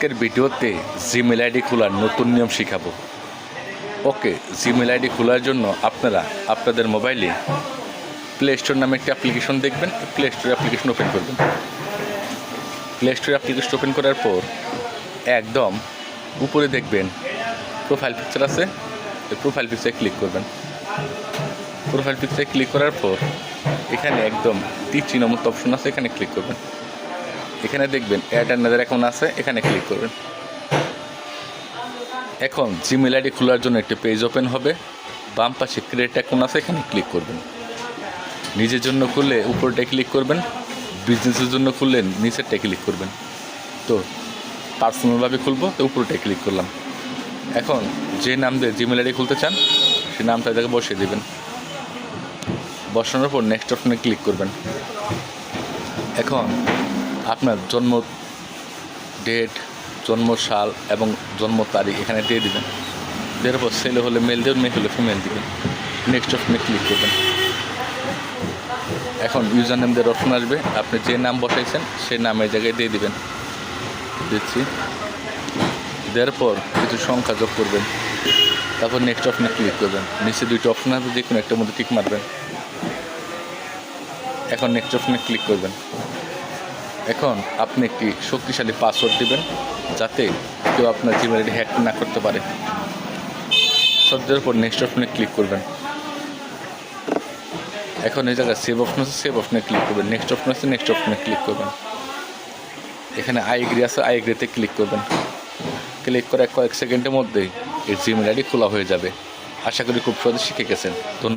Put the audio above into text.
আজকের ভিডিওতে Gmail ID খোলার নতুন নিয়ম শেখাবো। ওকে, জিমেল আইডি খোলার জন্য আপনারা আপনাদের মোবাইলে প্লে স্টোর নামে একটি অ্যাপ্লিকেশন দেখবেন। প্লে স্টোর অ্যাপ্লিকেশন ওপেন করবেন। প্লে স্টোর অ্যাপ্লিকেশন ওপেন করার পর একদম উপরে দেখবেন প্রোফাইল পিকচার আছে। এই প্রোফাইল পিকচারে ক্লিক করবেন। প্রোফাইল পিকচারে ক্লিক করার পর এখানে একদম তীর চিহ্ন মতো অপশন আছে, এখানে ক্লিক করবেন। এখানে দেখবেন অ্যাড অ্যানাদার অ্যাকাউন্ট আছে, এখানে ক্লিক করবেন। এখন জিমেল আইডি খোলার জন্য একটি পেজ ওপেন হবে। বাম পাশে ক্রিয়েট অ্যাকাউন্ট আছে, এখানে ক্লিক করবেন। নিজের জন্য খুললে উপরটায় ক্লিক করবেন, বিজনেসের জন্য খুললে নিচেরটায় ক্লিক করবেন। তো পার্সোনালভাবে খুলবো, তো উপরটায় ক্লিক করলাম। এখন যে নাম দিয়ে জিমেল আইডি খুলতে চান সেই নামটা এটাকে বসিয়ে দেবেন। বসানোর পর নেক্সট অপশনে ক্লিক করবেন। এখন আপনার জন্ম ডেট, জন্ম সাল এবং জন্ম তারিখ এখানে দিয়ে দেবেন। দেওয়ার পর ছেলে হলে মেল দেবেন, মেয়ে হলে ফিমেল দেবেন। নেক্সট অপশনে ক্লিক করবেন। এখন ইউজার নেম দেওয়ার অপশন আসবে। আপনি যে নাম বসাইছেন সেই নামের জায়গায় দিয়ে দিবেন। দিচ্ছি। দেওয়ার পর কিছু সংখ্যা যোগ করবেন। তারপর নেক্সট অপশনে ক্লিক করবেন। নিচে দুইটা অপশন আছে, যে কোনো একটার মধ্যে টিক মারবেন। এখন নেক্সট অপশনে ক্লিক করবেন। এখন আপনি একটি শক্তিশালী পাসওয়ার্ড দিবেন, যাতে কেউ আপনার জিমেল আইডি হ্যাক না করতে পারে। সব দেওয়ার পর নেক্সট অপশনে ক্লিক করবেন। এখন এই জায়গায় সেভ অপশন আছে, সেভ অপশনে ক্লিক করবেন। নেক্সট অপশন আছে, নেক্সট অপশনে ক্লিক করবেন। এখানে আই এগ্রি আছে, আই এগ্রিতে ক্লিক করবেন। ক্লিক করে কয়েক সেকেন্ডের মধ্যেই এই জিমেল আইডি খোলা হয়ে যাবে। আশা করি খুব সহজে শিখে গেছেন। ধন্যবাদ।